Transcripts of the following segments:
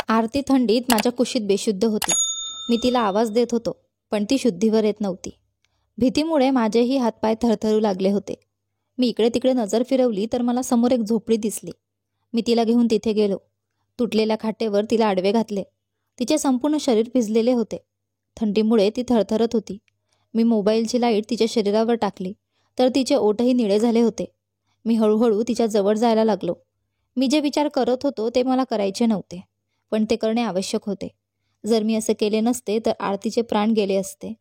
आरती थंडीत माझ्या कुशीत बेशुद्ध होती. मी तिला आवाज देत होतो, पण ती शुद्धीवर येत नव्हती. भीतीमुळे माझेही हातपाय थरथरू लागले होते. मी इकडे तिकडे नजर फिरवली तर मला समोर एक झोपडी दिसली. मी तिला घेऊन तिथे गेलो. तुटलेल्या खाटेवर तिला आडवे घातले. तिचे संपूर्ण शरीर भिजलेले होते. थंडीमुळे ती थरथरत होती. मी मोबाईलची लाईट तिच्या शरीरावर टाकली तर तिचे ओठही निळे झाले होते. मी हळूहळू तिच्या जवळ जायला लागलो. मी जे विचार करत होतो ते मला करायचे नव्हते, पण ते करणे आवश्यक होते. जर मी असे केले नसते तर आरतीचे प्राण गेले असते.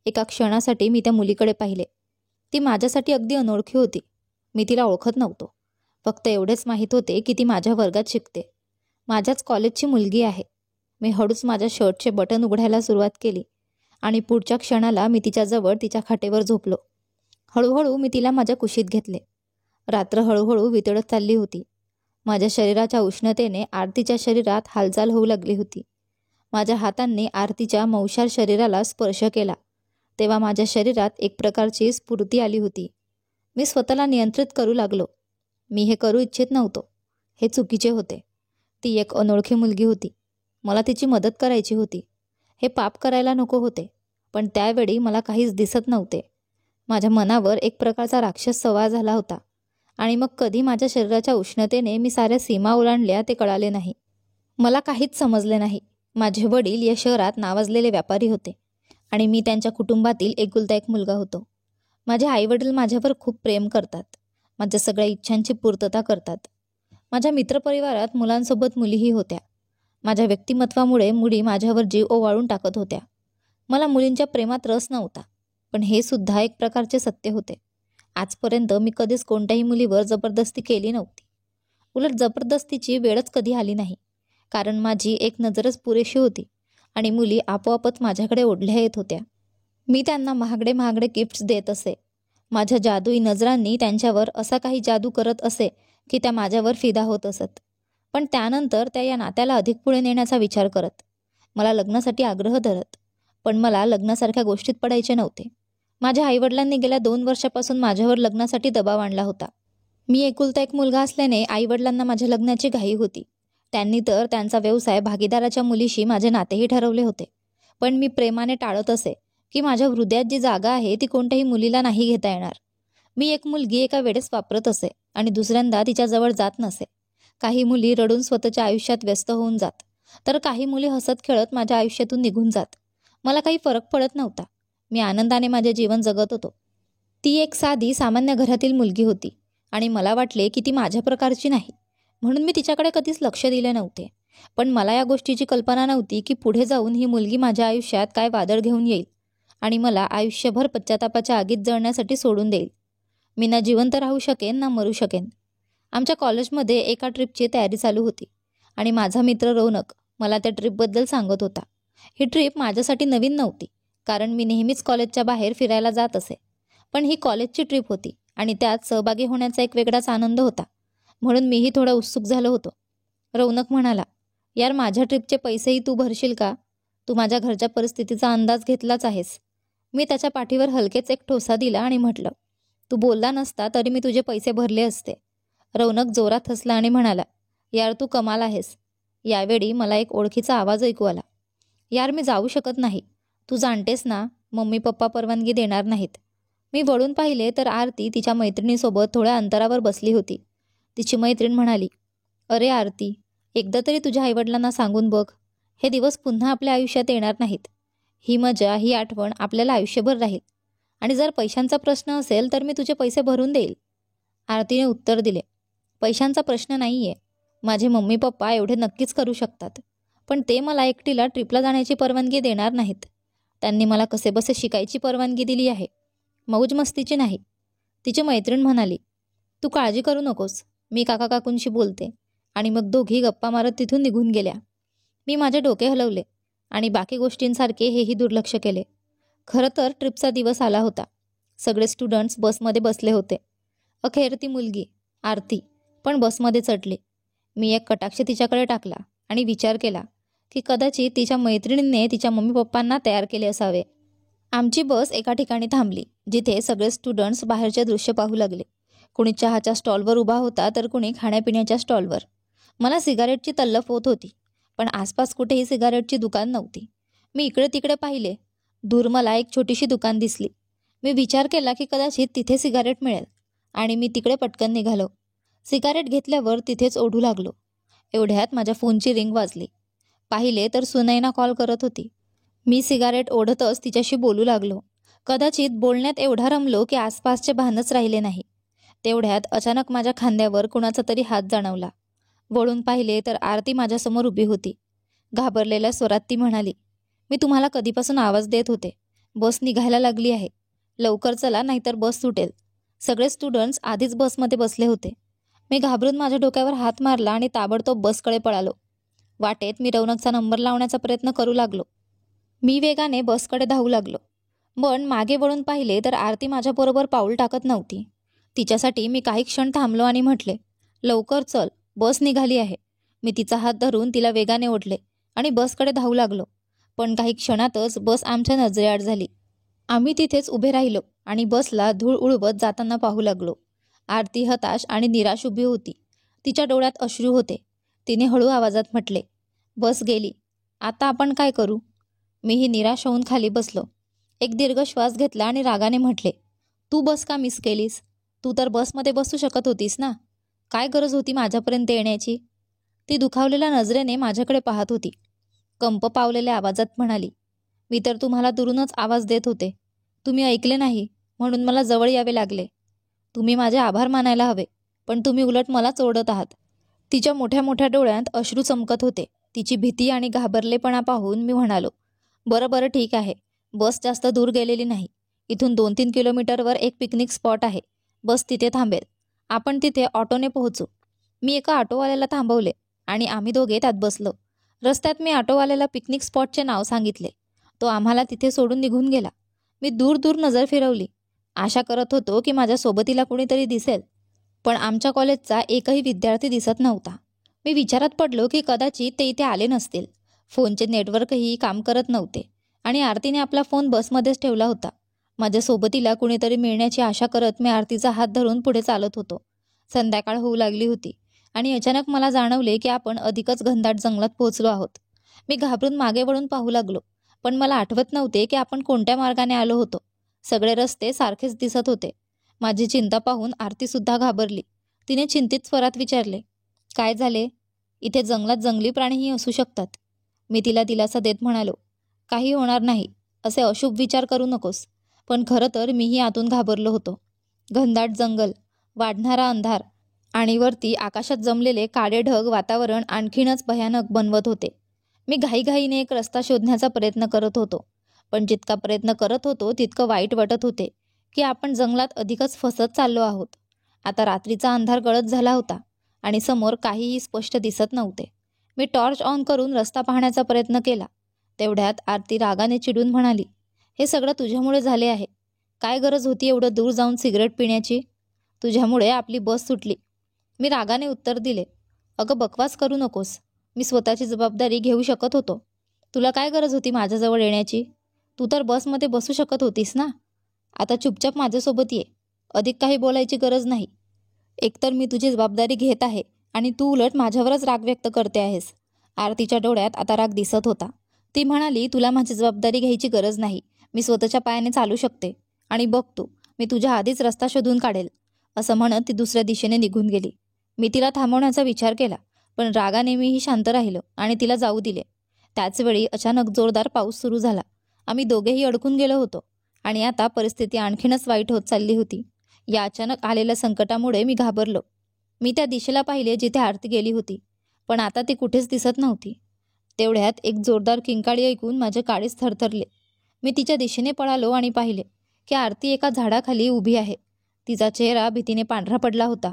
एका क्षणासाठी मी त्या मुलीकडे पाहिले. ती माझ्यासाठी अगदी अनोळखी होती. मी तिला ओळखत नव्हतो. फक्त एवढेच माहीत होते की ती माझ्या वर्गात शिकते. माझ्याच कॉलेजची मुलगी आहे. मी हळूच माझ्या शर्टचे बटन उघडायला सुरुवात केली आणि पुढच्या क्षणाला मी तिच्याजवळ तिच्या खाटेवर झोपलो. हळूहळू मी तिला माझ्या कुशीत घेतले. रात्र हळूहळू वितळत चालली होती. माझ्या शरीराच्या उष्णतेने आरतीच्या शरीरात हालचाल होऊ लागली होती. माझ्या हातांनी आरतीच्या मौशार शरीराला स्पर्श केला तेव्हा माझ्या शरीरात एक प्रकारची स्फूर्ती आली होती. मी स्वतःला नियंत्रित करू लागलो. मी हे करू इच्छित नव्हतो. हे चुकीचे होते. ती एक अनोळखी मुलगी होती. मला तिची मदत करायची होती. हे पाप करायला नको होते, पण त्यावेळी मला काहीच दिसत नव्हते. माझ्या मनावर एक प्रकारचा राक्षस सवार झाला होता आणि मग कधी माझ्या शरीराच्या उष्णतेने मी साऱ्या सीमा ओलांडल्या ते कळाले नाही. मला काहीच समजले नाही. माझे वडील या शहरात नावाजलेले व्यापारी होते आणि मी त्यांच्या कुटुंबातील एकुलता एक मुलगा होतो. माझे आईवडील माझ्यावर खूप प्रेम करतात. माझ्या सगळ्या इच्छांची पूर्तता करतात. माझ्या मित्रपरिवारात मुलांसोबत मुलीही होत्या. माझ्या व्यक्तिमत्वामुळे मुली माझ्यावर जीव ओवाळून टाकत होत्या. मला मुलींच्या प्रेमात रस नव्हता, पण हे सुद्धा एक प्रकारचे सत्य होते. आजपर्यंत मी कधीच कोणत्याही मुलीवर जबरदस्ती केली नव्हती. उलट जबरदस्तीची वेळच कधी आली नाही, कारण माझी एक नजरच पुरेशी होती आणि मुली आपोआपच माझ्याकडे ओढल्या येत होत्या. मी त्यांना महागडे महागडे गिफ्ट्स देत असे. माझ्या जादुई नजरांनी त्यांच्यावर असा काही जादू करत असे की त्या माझ्यावर फिदा होत असत. पण त्यानंतर त्या या नात्याला अधिक पुढे नेण्याचा विचार करत, मला लग्नासाठी आग्रह धरत. पण मला लग्नासारख्या गोष्टीत पडायचे नव्हते. माझ्या आईवडिलांनी गेल्या 2 वर्षापासून माझ्यावर लग्नासाठी दबाव आणला होता. मी एकुलता एक मुलगा असल्याने आईवडिलांना माझ्या लग्नाची घाई होती. त्यांनी तर त्यांचा व्यवसाय भागीदाराच्या मुलीशी माझे नातेही ठरवले होते. पण मी प्रेमाने टाळत असे की माझ्या हृदयात जी जागा आहे ती कोणत्याही मुलीला नाही घेता येणार. मी एक मुलगी एका वेळेस वापरत असे आणि दुसऱ्यांदा तिच्याजवळ जात नसे. काही मुली रडून स्वतःच्या आयुष्यात व्यस्त होऊन जात, तर काही मुली हसत खेळत माझ्या आयुष्यातून निघून जात. मला काही फरक पडत नव्हता. मी आनंदाने माझे जीवन जगत होतो. ती एक साधी सामान्य घरातील मुलगी होती आणि मला वाटले की ती माझ्या प्रकारची नाही, म्हणून मी तिच्याकडे कधीच लक्ष दिले नव्हते. पण मला या गोष्टीची कल्पना नव्हती की पुढे जाऊन ही मुलगी माझ्या आयुष्यात काय वादळ घेऊन येईल आणि मला आयुष्यभर पश्चातापाच्या आगीत जळण्यासाठी सोडून देईल. मी ना जिवंत राहू शकेन ना मरू शकेन. आमच्या कॉलेजमध्ये एका ट्रिपची तयारी चालू होती आणि माझा मित्र रौनक मला त्या ट्रिपबद्दल सांगत होता. ही ट्रिप माझ्यासाठी नवीन नव्हती, कारण मी नेहमीच कॉलेजच्या बाहेर फिरायला जात असे. पण ही कॉलेजची ट्रिप होती आणि त्यात सहभागी होण्याचा एक वेगळाच आनंद होता, म्हणून मीही थोडा उत्सुक झालो होतो. रौनक म्हणाला, यार माझ्या ट्रिपचे पैसेही तू भरशील का? तू माझ्या घरच्या परिस्थितीचा अंदाज घेतलाच आहेस. मी त्याच्या पाठीवर हलकेच एक ठोसा दिला आणि म्हटलं, तू बोलला नसता तरी मी तुझे पैसे भरले असते. रौनक जोरात हसला आणि म्हणाला, यार तू कमाल आहेस. यावेळी मला एक ओळखीचा आवाज ऐकू आला. यार मी जाऊ शकत नाही. तू जाणतेस ना, मम्मी पप्पा परवानगी देणार नाहीत. मी वळून पाहिले तर आरती तिच्या मैत्रिणीसोबत थोड्या अंतरावर बसली होती. तिची मैत्रीण म्हणाली, अरे आरती, एकदा तरी तुझ्या आईवडिलांना सांगून बघ. हे दिवस पुन्हा आपल्या आयुष्यात येणार नाहीत. ही मजा, ही आठवण आपल्याला आयुष्यभर राहील. आणि जर पैशांचा प्रश्न असेल तर मी तुझे पैसे भरून देईल. आरतीने उत्तर दिले, पैशांचा प्रश्न नाही आहे. माझे मम्मी पप्पा एवढे नक्कीच करू शकतात, पण ते मला एकटीला ट्रिपला जाण्याची परवानगी देणार नाहीत. त्यांनी मला कसेबसे शिकायची परवानगी दिली आहे, मौज मस्तीची नाही. तिची मैत्रीण म्हणाली, तू काळजी करू नकोस, मी काका काकूंशी बोलते. आणि मग दोघी गप्पा मारत तिथून निघून गेल्या. मी माझे डोके हलवले आणि बाकी गोष्टींसारखे हेही दुर्लक्ष केले. खरं तर ट्रिपचा दिवस आला होता. सगळे स्टुडंट्स बसमध्ये बसले होते. अखेर ती मुलगी आरती पण बसमध्ये चढली. मी एक कटाक्ष तिच्याकडे टाकला आणि विचार केला की कदाचित तिच्या मैत्रिणीने तिच्या मम्मी पप्पांना तयार केले असावे. आमची बस एका ठिकाणी थांबली जिथे सगळे स्टुडंट्स बाहेरचे दृश्य पाहू लागले. कुणी चहाच्या स्टॉलवर उभा होता तर कुणी खाण्यापिण्याच्या स्टॉलवर. मला सिगारेटची तल्लफ होत होती, पण आसपास कुठेही सिगारेटची दुकान नव्हती. मी इकडे तिकडे पाहिले. दूर मला एक छोटीशी दुकान दिसली. मी विचार केला की कदाचित तिथे सिगारेट मिळेल आणि मी तिकडे पटकन निघालो. सिगारेट घेतल्यावर तिथेच ओढू लागलो. एवढ्यात माझ्या फोनची रिंग वाजली. पाहिले तर सुनैना कॉल करत होती. मी सिगारेट ओढतच तिच्याशी बोलू लागलो. कदाचित बोलण्यात एवढा रमलो की आसपासचे भानच राहिले नाही. तेवढ्यात अचानक माझ्या खांद्यावर कुणाचा तरी हात जाणवला. वळून पाहिले तर आरती माझ्यासमोर उभी होती. घाबरलेल्या स्वरात ती म्हणाली, "मी तुम्हाला कधीपासून आवाज देत होते. बस निघायला लागली आहे. लवकर चला नाहीतर बस सुटेल." सगळे स्टुडंट्स आधीच बसमध्ये बसले होते. मी घाबरून माझ्या डोक्यावर हात मारला आणि ताबडतोब बसकडे पळालो. वाटेत मी रौनकचा नंबर लावण्याचा प्रयत्न करू लागलो. मी वेगाने बसकडे धावू लागलो. पण मागे वळून पाहिले तर आरती माझ्याबरोबर पाऊल टाकत नव्हती. तिच्यासाठी मी काही क्षण थांबलो आणि म्हटले, "लवकर चल, बस निघाली आहे." मी तिचा हात धरून तिला वेगाने ओढले आणि बसकडे धावू लागलो. पण काही क्षणातच बस आमच्या नजरेआड झाली. आम्ही तिथेच उभे राहिलो आणि बसला धूळ उडवत जाताना पाहू लागलो. आरती हताश आणि निराश उभी होती. तिच्या डोळ्यात अश्रू होते. तिने हळू आवाजात म्हटले, "बस गेली. आता आपण काय करू?" मीही निराश होऊन खाली बसलो. एक दीर्घ श्वास घेतला आणि रागाने म्हटले, "तू बस का मिस केलीस? तू तर बसमध्ये बसू शकत होतीस ना? काय गरज होती माझ्यापर्यंत येण्याची?" ती दुखावलेल्या नजरेने माझ्याकडे पाहत होती. कंप पावलेल्या आवाजात म्हणाली, "मी तर तुम्हाला दुरूनच आवाज देत होते. तुम्ही ऐकले नाही म्हणून मला जवळ यावे लागले. तुम्ही माझे आभार मानायला हवे, पण तुम्ही उलट मलाच ओरडत आहात." तिच्या मोठ्या मोठ्या डोळ्यात अश्रू चमकत होते. तिची भीती आणि घाबरलेपणा पाहून मी म्हणालो, "बरं बरं ठीक आहे. बस जास्त दूर गेलेली नाही. इथून 2-3 किलोमीटरवर एक पिकनिक स्पॉट आहे. बस तिथे थांबेल. आपण तिथे ऑटोने पोहोचू." मी एका ऑटोवाल्याला थांबवले आणि आम्ही दोघे त्यात बसलो. रस्त्यात मी ऑटोवाल्याला पिकनिक स्पॉटचे नाव सांगितले. तो आम्हाला तिथे सोडून निघून गेला. मी दूर दूर नजर फिरवली. आशा करत होतो की माझ्या सोबतीला कुणीतरी दिसेल, पण आमच्या कॉलेजचा एकही विद्यार्थी दिसत नव्हता. मी विचारात पडलो की कदाचित ते इथे आले नसतील. फोनचे नेटवर्कही काम करत नव्हते आणि आरतीने आपला फोन बसमध्येच ठेवला होता. माझ्या सोबतीला कुणीतरी मिळण्याची आशा करत मी आरतीचा हात धरून पुढे चालत होतो. संध्याकाळ होऊ लागली होती आणि अचानक मला जाणवले की आपण अधिकच घनदाट जंगलात पोहोचलो आहोत. मी घाबरून मागे वळून पाहू लागलो, पण मला आठवत नव्हते की आपण कोणत्या मार्गाने आलो होतो. सगळे रस्ते सारखेच दिसत होते. माझी चिंता पाहून आरतीसुद्धा घाबरली. तिने चिंतित स्वरात विचारले, "काय झाले? इथे जंगलात जंगली प्राणीही असू शकतात." मी तिला दिलासा देत म्हणालो, "काही होणार नाही. असे अशुभ विचार करू नकोस." पण खरं तर मीही आतून घाबरलो होतो. घनदाट जंगल, वाढणारा अंधार आणि वरती आकाशात जमलेले काळे ढग वातावरण आणखीनच भयानक बनवत होते. मी घाईघाईने एक रस्ता शोधण्याचा प्रयत्न करत होतो. पण जितका प्रयत्न करत होतो तितकं वाईट वाटत होते की आपण जंगलात अधिकच फसत चाललो आहोत. आता रात्रीचा अंधार गडद झाला होता आणि समोर काहीही स्पष्ट दिसत नव्हते. मी टॉर्च ऑन करून रस्ता पाहण्याचा प्रयत्न केला. तेवढ्यात आरती रागाने चिडून म्हणाली, "हे सगळं तुझ्यामुळे झाले आहे. काय गरज होती एवढं दूर जाऊन सिगरेट पिण्याची? तुझ्यामुळे आपली बस सुटली." मी रागाने उत्तर दिले, "अगं बकवास करू नकोस. मी स्वतःची जबाबदारी घेऊ शकत होतो. तुला काय गरज होती माझ्याजवळ येण्याची? तू तर बसमध्ये बसू शकत होतीस ना? आता चुपचाप माझ्यासोबत ये. अधिक काही बोलायची गरज नाही. एकतर मी तुझी जबाबदारी घेत आहे आणि तू उलट माझ्यावरच राग व्यक्त करते आहेस." आरतीच्या डोळ्यात आता राग दिसत होता. ती म्हणाली, "तुला माझी जबाबदारी घ्यायची गरज नाही. मी स्वतःच्या पायाने चालू शकते आणि बघ तू, मी तुझ्या आधीच रस्ता शोधून काढेल." असं म्हणत ती दुसऱ्या दिशेने निघून गेली. मी तिला थांबवण्याचा विचार केला, पण रागाने मीही शांत राहिलो आणि तिला जाऊ दिले. त्याचवेळी अचानक जोरदार पाऊस सुरू झाला. आम्ही दोघेही अडकून गेलो होतो आणि आता परिस्थिती आणखीनच वाईट होत चालली होती. या अचानक आलेल्या संकटामुळे मी घाबरलो. मी त्या दिशेला पाहिले जिथे आरती गेली होती, पण आता ती कुठेच दिसत नव्हती. तेवढ्यात एक जोरदार किंकाळी ऐकून माझे काळीच थरथरले. मी तिच्या दिशेने पळालो आणि पाहिले की आरती एका झाडाखाली उभी आहे. तिचा चेहरा भीतीने पांढरा पडला होता.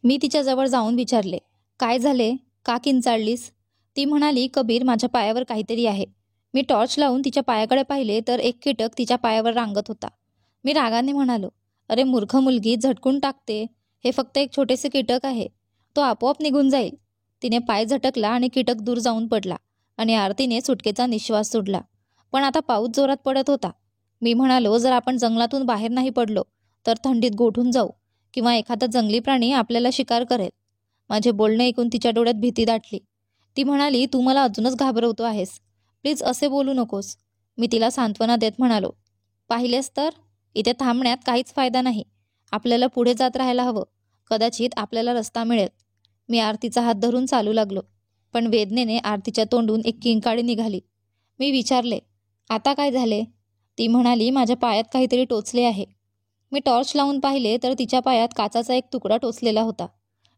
मी तिच्याजवळ जाऊन विचारले, "काय झाले? का किंचाळलीस?" ती म्हणाली, "कबीर, माझ्या पायावर काहीतरी आहे." मी टॉर्च लावून तिच्या पायाकडे पाहिले तर एक कीटक तिच्या पायावर रांगत होता. मी रागाने म्हणालो, "अरे मूर्ख मुलगी, झटकून टाकते. हे फक्त एक छोटेसे कीटक आहे. तो आपोआप निघून जाईल." तिने पाय झटकला आणि कीटक दूर जाऊन पडला आणि आरतीने सुटकेचा निश्वास सोडला. पण आता पाऊस जोरात पडत होता. मी म्हणालो, "जर आपण जंगलातून बाहेर नाही पडलो तर थंडीत गोठून जाऊ किंवा एखादा जंगली प्राणी आपल्याला शिकार करेल." माझे बोलणे ऐकून तिच्या डोळ्यात भीती दाटली. ती म्हणाली, तू मला अजूनच घाबरवतो आहेस. प्लीज असे बोलू नकोस. मी तिला सांत्वना देत म्हणालो, पाहिलेस तर इथे थांबण्यात काहीच फायदा नाही. आपल्याला पुढे जात राहायला हवं. कदाचित आपल्याला रस्ता मिळेल. मी आरतीचा हात धरून चालू लागलो. पण वेदनेने आरतीच्या तोंडून एक किंकाळी निघाली. मी विचारले, आता काय झाले? ती म्हणाली, माझ्या पायात काहीतरी टोचले आहे. मी टॉर्च लावून पाहिले तर तिच्या पायात काचाचा एक तुकडा टोचलेला होता.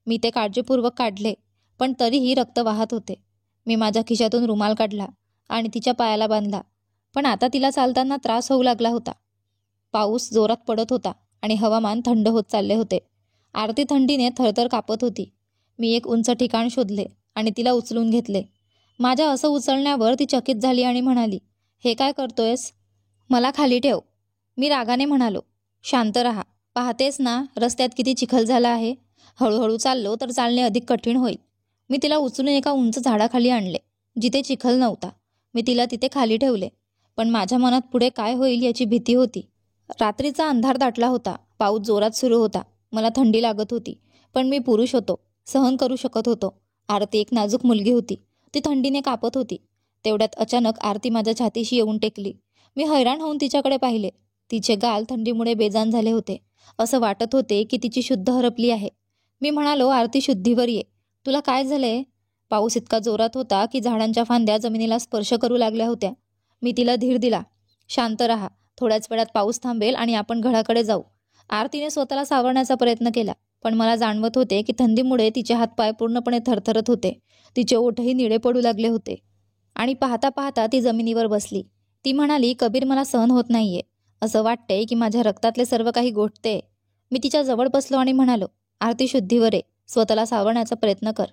मी ते काळजीपूर्वक काढले, पण तरीही रक्त वाहत होते. मी माझ्या खिशातून रुमाल काढला आणि तिच्या पायाला बांधला. पण आता तिला चालताना त्रास होऊ लागला होता. पाऊस जोरात पडत होता आणि हवामान थंड होत चालले होते. आरती थंडीने थरथर कापत होती. मी एक उंच ठिकाण शोधले आणि तिला उचलून घेतले. माझ्या असं उचलण्यावर ती चकित झाली आणि म्हणाली, हे काय करतोयस? मला खाली ठेव. मी रागाने म्हणालो, शांत रहा. पाहतेस ना रस्त्यात किती चिखल झाला आहे. हळूहळू चाललो तर चालणे अधिक कठीण होईल. मी तिला उचलून एका उंच झाडाखाली आणले, जिथे चिखल नव्हता. मी तिला तिथे खाली ठेवले. पण माझ्या मनात पुढे काय होईल याची भीती होती. रात्रीचा अंधार दाटला होता. पाऊस जोरात सुरू होता. मला थंडी लागत होती, पण मी पुरुष होतो, सहन करू शकत होतो. आरती एक नाजूक मुलगी होती. ती थंडीने कापत होती. तेवढ्यात अचानक आरती माझ्या छातीशी येऊन टेकली. मी हैराण होऊन तिच्याकडे पाहिले. तिचे गाल थंडीमुळे बेजान झाले होते. असं वाटत होते की तिची शुद्ध हरपली आहे. मी म्हणालो, आरती शुद्धीवर ये. तुला काय झालंय? पाऊस इतका जोरात होता की झाडांच्या फांद्या जमिनीला स्पर्श करू लागल्या होत्या. मी तिला धीर दिला. शांत रहा. थोड्याच वेळात पाऊस थांबेल आणि आपण घराकडे जाऊ. आरतीने स्वतःला सावरण्याचा प्रयत्न केला, पण मला जाणवत होते की थंडीमुळे तिचे हातपाय पूर्णपणे थरथरत होते. तिचे ओठही निळे पडू लागले होते. आणि पाहता पाहता ती जमिनीवर बसली. ती म्हणाली, कबीर, मला सहन होत नाहीये. असं वाटतंय की माझ्या रक्तातले सर्व काही गोठते. मी तिच्या जवळ बसलो आणि म्हणालो, आरती शुद्धीवर आहे. स्वतःला सावरण्याचा प्रयत्न कर.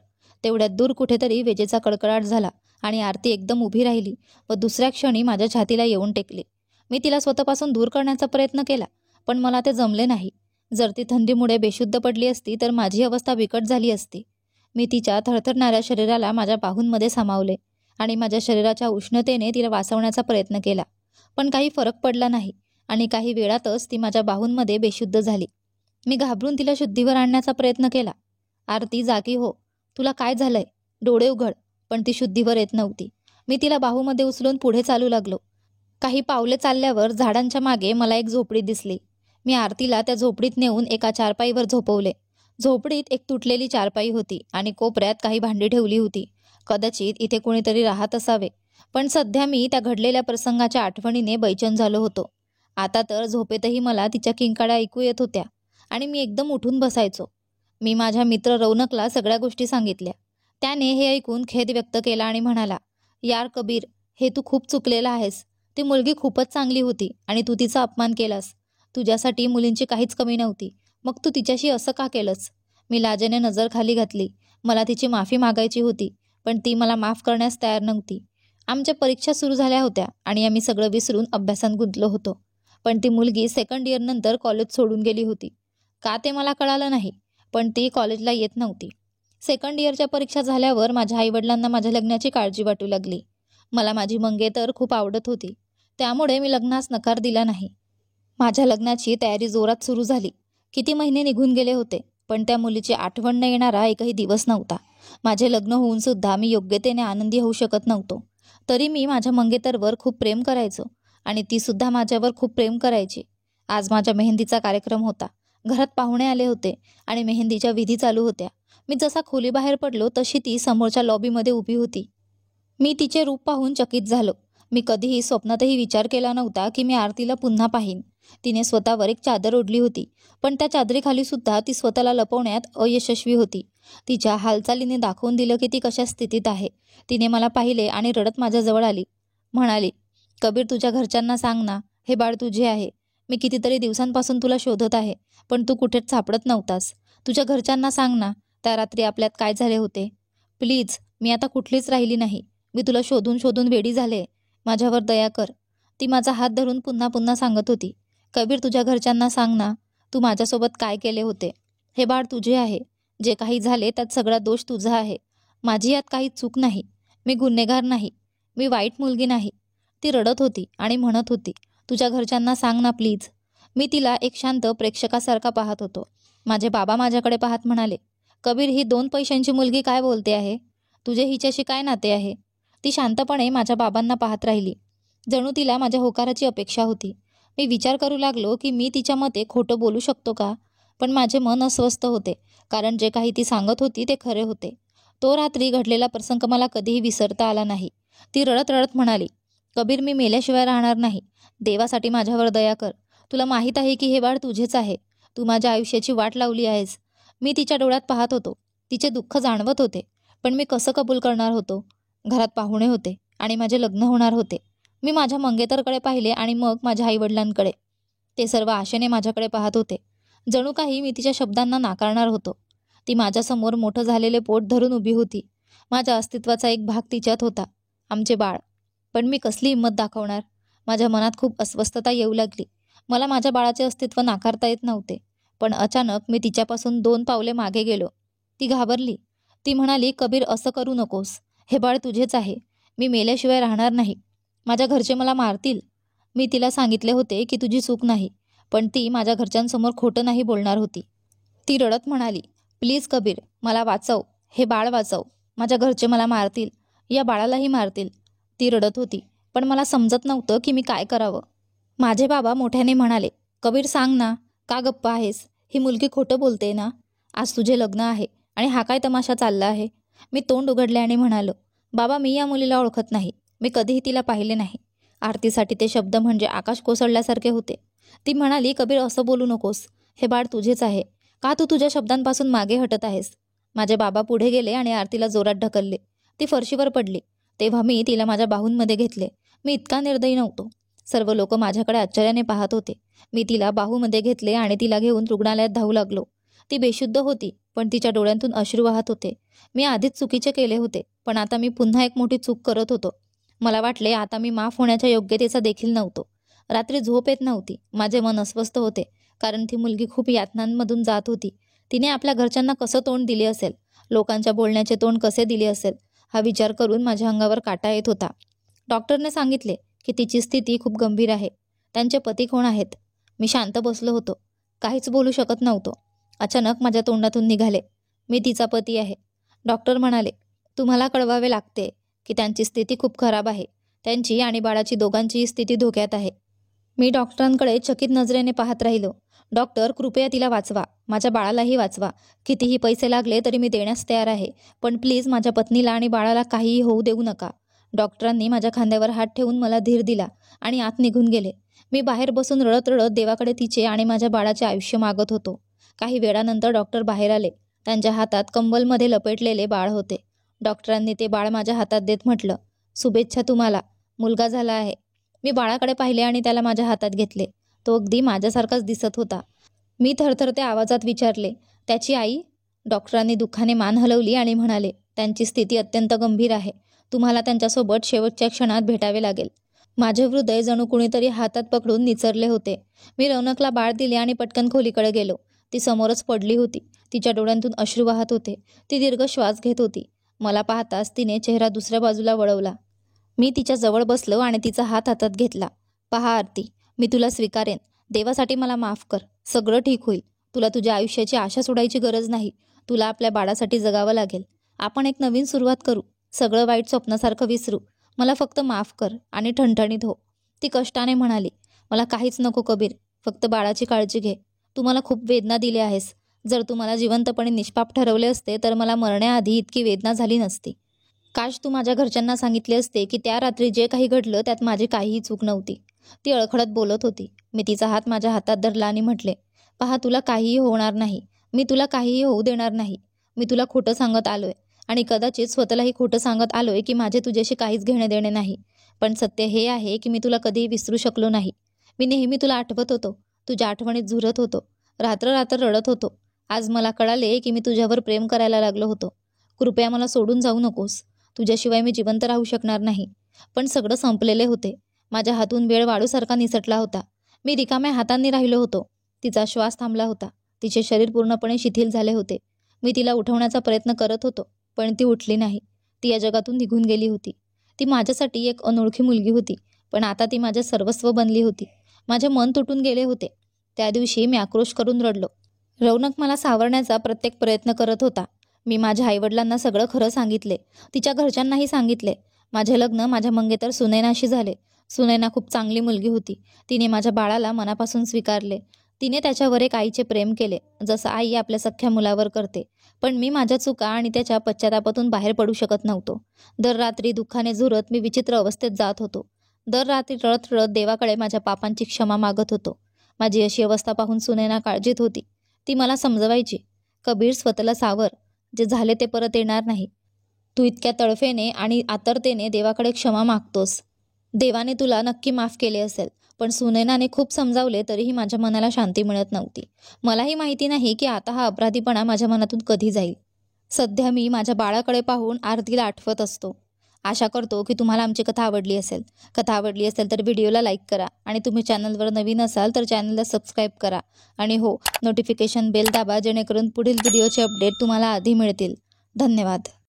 तेवढ्यात दूर कुठेतरी विजेचा कडकडाट झाला आणि आरती एकदम उभी राहिली व दुसऱ्या क्षणी माझ्या छातीला येऊन टेकली. मी तिला स्वतःपासून दूर करण्याचा प्रयत्न केला, पण मला ते जमले नाही. जर ती थंडीमुळे बेशुद्ध पडली असती तर माझी अवस्था बिकट झाली असती. मी तिच्या थरथरणाऱ्या शरीराला माझ्या बाहूंमध्ये सामावले आणि माझ्या शरीराच्या उष्णतेने तिला वाचवण्याचा प्रयत्न केला. पण काही फरक पडला नाही आणि काही वेळातच ती माझ्या बाहूंमध्ये बेशुद्ध झाली. मी घाबरून तिला शुद्धीवर आणण्याचा प्रयत्न केला. आरती, जागी हो. तुला काय झालंय? डोळे उघड. पण ती शुद्धीवर येत नव्हती. मी तिला बाहूमध्ये उचलून पुढे चालू लागलो. काही पावले चालल्यावर झाडांच्या मागे मला एक झोपडी दिसली. मी आरतीला त्या झोपडीत नेऊन एका चारपाईवर झोपवले. झोपडीत एक तुटलेली चारपाई होती आणि कोपऱ्यात काही भांडी ठेवली होती. कदाचित इथे कोणीतरी राहत असावे. पण सध्या मी त्या घडलेल्या प्रसंगाच्या आठवणीने बैचन झालो होतो. आता तर झोपेतही मला तिच्या किंकाळ्या ऐकू येत होत्या आणि मी एकदम उठून बसायचो. मी माझ्या मित्र रौनकला सगळ्या गोष्टी सांगितल्या. त्याने हे ऐकून खेद व्यक्त केला आणि म्हणाला, यार कबीर, हे तू खूप चुकलेला आहेस. ती मुलगी खूपच चांगली होती आणि तू तिचा अपमान केलास. तुझ्यासाठी मुलींची काहीच कमी नव्हती. मग तू तिच्याशी असं का केलंस? मी लाजेने नजर खाली घातली. मला तिची माफी मागायची होती, पण ती मला माफ करण्यास तयार नव्हती. आमच्या परीक्षा सुरू झाल्या होत्या आणि आम्ही सगळं विसरून अभ्यासात गुंतलो होतो. पण ती मुलगी सेकंड इयर नंतर कॉलेज सोडून गेली होती. का ते मला कळालं नाही, पण ती कॉलेजला येत नव्हती. सेकंड इयरच्या परीक्षा झाल्यावर माझ्या आईवडिलांना माझ्या लग्नाची काळजी वाटू लागली. मला माझी मंगेतर खूप आवडत होती, त्यामुळे मी लग्नास नकार दिला नाही. माझ्या लग्नाची तयारी जोरात सुरू झाली. किती महिने निघून गेले होते, पण त्या मुलीची आठवण न येणारा एकही दिवस नव्हता. माझे लग्न होऊन सुद्धा मी योग्यतेने आनंदी होऊ शकत नव्हतो. तरी मी माझ्या मंगेतरवर खूप प्रेम करायचो आणि ती सुद्धा माझ्यावर खूप प्रेम करायची. आज माझ्या मेहंदीचा कार्यक्रम होता. घरात पाहुणे आले होते आणि मेहंदीच्या विधी चालू होत्या. मी जसा खोलीबाहेर पडलो तशी ती समोरच्या लॉबीमध्ये उभी होती. मी तिचे रूप पाहून चकित झालो. मी कधीही स्वप्नातही विचार केला नव्हता की मी आरतीला पुन्हा पाहीन. तिने स्वतःवर एक चादर ओढली होती, पण त्या चादरीखाली सुद्धा ती स्वतःला लपवण्यात अयशस्वी होती. तिच्या हालचालीने दाखवून दिलं की ती कशा स्थितीत आहे. तिने मला पाहिले आणि रडत माझ्याजवळ आली. म्हणाली, कबीर, तुझ्या घरच्यांना सांग ना, हे बाळ तुझे आहे. मी कितीतरी दिवसांपासून तुला शोधत आहे, पण तू कुठेच सापडत नव्हतास. तुझ्या घरच्यांना सांग ना, त्या रात्री आपल्यात काय झाले होते. प्लीज, मी आता कुठलीच राहिली नाही. मी तुला शोधून शोधून वेडी झाले. माझ्यावर दया कर. ती माझा हात धरून पुन्हा पुन्हा सांगत होती. कबीर, तुझ्या घरच्यांना सांग ना, तू माझ्यासोबत काय केले होते. हे बाळ तुझे आहे. जे काही झाले त्यात सगळा दोष तुझा आहे. माझी यात काही चूक नाही. मी गुन्हेगार नाही. मी वाईट मुलगी नाही. ती रडत होती आणि म्हणत होती, तुझ्या घरच्यांना सांग ना प्लीज. मी तिला एक शांत प्रेक्षकासारखा पाहत होतो. माझे बाबा माझ्याकडे पाहत म्हणाले, कबीर, ही 2 पैशांची मुलगी काय बोलते आहे. तुझे हिच्याशी काय नाते आहे? ती शांतपणे माझ्या बाबांना पाहत राहिली. जणू तिला माझ्या होकाराची अपेक्षा होती. मी विचार करू लागलो की मी तिच्या मते खोटं बोलू शकतो का? पण माझे मन अस्वस्थ होते, कारण जे काही ती सांगत होती ते खरे होते. तो रात्री घडलेला प्रसंग मला कधीही विसरता आला नाही. ती रडत रडत म्हणाली, कबीर, मी मेल्याशिवाय राहणार नाही. देवासाठी माझ्यावर दया कर. तुला माहीत आहे की हे बाळ तुझेच आहे. तू माझ्या आयुष्याची वाट लावली आहेस. मी तिच्या डोळ्यात पाहत होतो. तिचे दुःख जाणवत होते. पण मी कसं कबूल करणार होतो? घरात पाहुणे होते आणि माझे लग्न होणार होते. मी माझ्या मंगेतरकडे पाहिले आणि मग माझ्या आईवडिलांकडे. ते सर्व आशेने माझ्याकडे पाहत होते. जणू काही मी तिच्या शब्दांना नाकारणार होतो. ती माझ्यासमोर मोठं झालेले पोट धरून उभी होती. माझ्या अस्तित्वाचा एक भाग तिच्यात होता, आमचे बाळ. पण मी कसली हिंमत दाखवणार? माझ्या मनात खूप अस्वस्थता येऊ लागली. मला माझ्या बाळाचे अस्तित्व नाकारता येत नव्हते. पण अचानक मी तिच्यापासून 2 पावले मागे गेलो. ती घाबरली. ती म्हणाली, कबीर, असं करू नकोस. हे बाळ तुझेच आहे. मी मेल्याशिवाय राहणार नाही. माझ्या घरचे मला मारतील. मी तिला सांगितले होते की तुझी चूक नाही, पण ती माझ्या घरच्यांसमोर खोटं नाही बोलणार होती. ती रडत म्हणाली, प्लीज कबीर, मला वाचव. हे बाळ वाचव. माझ्या घरचे मला मारतील. या बाळालाही मारतील. ती रडत होती, पण मला समजत नव्हतं की मी काय करावं. माझे बाबा मोठ्याने म्हणाले, कबीर, सांग ना, का गप्प आहेस? ही मुलगी खोटं बोलते ना? आज तुझे लग्न आहे आणि हा काय तमाशा चालला आहे? मी तोंड उघडले आणि म्हणालो, बाबा, मी या मुलीला ओळखत नाही. मी कधीही तिला पाहिले नाही. आरतीसाठी ते शब्द म्हणजे आकाश कोसळल्यासारखे होते. ती म्हणाली, कबीर, असं बोलू नकोस. हे बाळ तुझेच आहे. का तू तुझ्या शब्दांपासून मागे हटत आहेस? माझे बाबा पुढे गेले आणि आरतीला जोरात ढकलले. ती फरशीवर पडली. तेव्हा मी तिला माझ्या बाहूंमध्ये घेतले. मी इतका निर्दयी नव्हतो. सर्व लोक माझ्याकडे आश्चर्याने पाहत होते. मी तिला बाहूमध्ये घेतले आणि तिला घेऊन रुग्णालयात धावू लागलो. ती बेशुद्ध होती, पण तिच्या डोळ्यांतून अश्रू वाहत होते. मी आधीच चुकीचे केले होते, पण आता मी पुन्हा एक मोठी चूक करत होतो. मला वाटले आता मी माफ होण्याच्या योग्यतेचा देखील नव्हतो. रात्री झोप येत नव्हती. माझे मन अस्वस्थ होते, कारण ती मुलगी खूप यातनांमधून जात होती. तिने आपल्या घरच्यांना कसं तोंड दिले असेल? लोकांच्या बोलण्याचे तोंड कसे दिले असेल? हा विचार करून माझ्या अंगावर काटा येत होता. डॉक्टरने सांगितले की तिची स्थिती खूप गंभीर आहे. त्यांचे पती कोण आहेत? मी शांत बसलो होतो. काहीच बोलू शकत नव्हतो. अचानक माझ्या तोंडातून निघाले, मी तिचा पती आहे. डॉक्टर म्हणाले, तुम्हाला कळवावे लागते की त्यांची स्थिती खूप खराब आहे. त्यांची आणि बाळाची दोघांचीही स्थिती धोक्यात आहे. मी डॉक्टरांकडे चकित नजरेने पाहत राहिलो. डॉक्टर, कृपया तिला वाचवा. माझ्या बाळालाही वाचवा. कितीही पैसे लागले तरी मी देण्यास तयार आहे. पण प्लीज माझ्या पत्नीला आणि बाळाला काहीही होऊ देऊ नका. डॉक्टरांनी माझ्या खांद्यावर हात ठेवून मला धीर दिला आणि आत निघून गेले. मी बाहेर बसून रडत रडत देवाकडे तिचे आणि माझ्या बाळाचे आयुष्य मागत होतो. काही वेळानंतर डॉक्टर बाहेर आले. त्यांच्या हातात कंबलमध्ये लपेटलेले बाळ होते. डॉक्टरांनी ते बाळ माझ्या हातात देत म्हटलं, शुभेच्छा तुम्हाला, मुलगा झाला आहे. मी बाळाकडे पाहिले आणि त्याला माझ्या हातात घेतले. तो अगदी माझ्यासारखाच दिसत होता. मी थरथरत्या आवाजात विचारले, त्याची आई? डॉक्टरांनी दुःखाने मान हलवली आणि म्हणाले, त्यांची स्थिती अत्यंत गंभीर आहे. तुम्हाला त्यांच्यासोबत शेवटच्या क्षणात भेटावे लागेल. माझे हृदय जणू कुणीतरी हातात पकडून निचरले होते. मी रौनकला बाळ दिले आणि पटकन खोलीकडे गेलो. ती समोरच पडली होती. तिच्या डोळ्यांतून अश्रू वाहत होते. ती दीर्घ श्वास घेत होती. मला पाहताच तिने चेहरा दुसऱ्या बाजूला वळवला. मी तिच्या जवळ बसलो आणि तिचा हात हातात घेतला. पहा आरती, मी तुला स्वीकारेन. देवासाठी मला माफ कर. सगळं ठीक होईल. तुला तुझ्या आयुष्याची आशा सोडायची गरज नाही. तुला आपल्या बाळासाठी जगावं लागेल. आपण एक नवीन सुरुवात करू. सगळं वाईट स्वप्नासारखं विसरू. मला फक्त माफ कर आणि ठणठणीत हो. ती कष्टाने म्हणाली, मला काहीच नको कबीर, फक्त बाळाची काळजी घे. तू मला खूप वेदना दिली आहेस. जर तू मला जिवंतपणे निष्पाप ठरवले असते तर मला मरण्याआधी इतकी वेदना झाली नसती. काश तू माझ्या घरच्यांना सांगितले असते की त्या रात्री जे काही घडलं त्यात माझी काहीही चूक नव्हती. ती अळखळत बोलत होती. मी तिचा हात माझ्या हातात धरला आणि म्हटले, पहा, तुला काहीही होणार नाही. मी तुला काहीही होऊ देणार नाही. मी तुला खोटं सांगत आलोय आणि कदाचित स्वतःलाही खोटं सांगत आलोय की माझे तुझ्याशी काहीच घेणे देणे नाही. पण सत्य हे आहे की मी तुला कधीही विसरू शकलो नाही. मी नेहमी तुला आठवत होतो. तुझ्या आठवणीत झुरत होतो. रात्र रात्र रडत होतो. आज मला कळाले की मी तुझ्यावर प्रेम करायला लागलो होतो. कृपया मला सोडून जाऊ नकोस. तुझ्याशिवाय मी जिवंत राहू शकणार नाही. पण सगळं संपलेले होते. माझ्या हातून वेळ वाळूसारखा निसटला होता. मी रिकाम्या हातांनी राहिलो होतो. तिचा श्वास थांबला होता. तिचे शरीर पूर्णपणे शिथिल झाले होते. मी तिला उठवण्याचा प्रयत्न करत होतो, पण ती उठली नाही. ती या जगातून निघून गेली होती. ती माझ्यासाठी एक अनोळखी मुलगी होती, पण आता ती माझे सर्वस्व बनली होती. माझे मन तुटून गेले होते. त्या दिवशी मी आक्रोश करून रडलो. रौनक मला सावरण्याचा प्रत्येक प्रयत्न करत होता. मी माझ्या आईवडिलांना सगळं खरं सांगितले, तिच्या घरच्यांनाही सांगितले. माझे लग्न माझ्या मंगेतर सुनैनाशी झाले. सुनैना खूप चांगली मुलगी होती. तिने माझ्या बाळाला मनापासून स्वीकारले. तिने त्याच्यावर एक आईचे प्रेम केले, जसं आई आपल्या सख्ख्या मुलावर करते. पण मी माझ्या चुका आणि त्याच्या पश्चातापातून बाहेर पडू शकत नव्हतो. दर रात्री दुःखाने झुरत मी विचित्र अवस्थेत जात होतो. दर रात्री रडत रडत देवाकडे माझ्या पापांची क्षमा मागत होतो. माझी अशी अवस्था पाहून सुनैना काळजीत होती. ती मला समजवायची, कबीर, स्वतःला सावर. जे झाले ते परत येणार नाही. तू इतक्या तळफेने आणि आतरतेने देवाकडे क्षमा मागतोस. देवाने तुला नक्की माफ केले असेल. पण सुनैनाने खूप समजावले तरीही माझ्या मनाला शांती मिळत नव्हती. मलाही माहिती नाही की आता हा अपराधीपणा माझ्या मनातून कधी जाईल. सध्या मी माझ्या बाळाकडे पाहून आरतीला आठवत असतो. आशा करतो की तुम्हाला आमची कथा आवडली असेल. कथा आवडली असेल तर व्हिडिओला लाईक करा आणि तुम्ही चॅनलवर नवीन असाल तर चॅनलला सबस्क्राईब करा. आणि हो, नोटिफिकेशन बेल दाबा जेणेकरून पुढील व्हिडिओचे अपडेट तुम्हाला आधी मिळतील. धन्यवाद.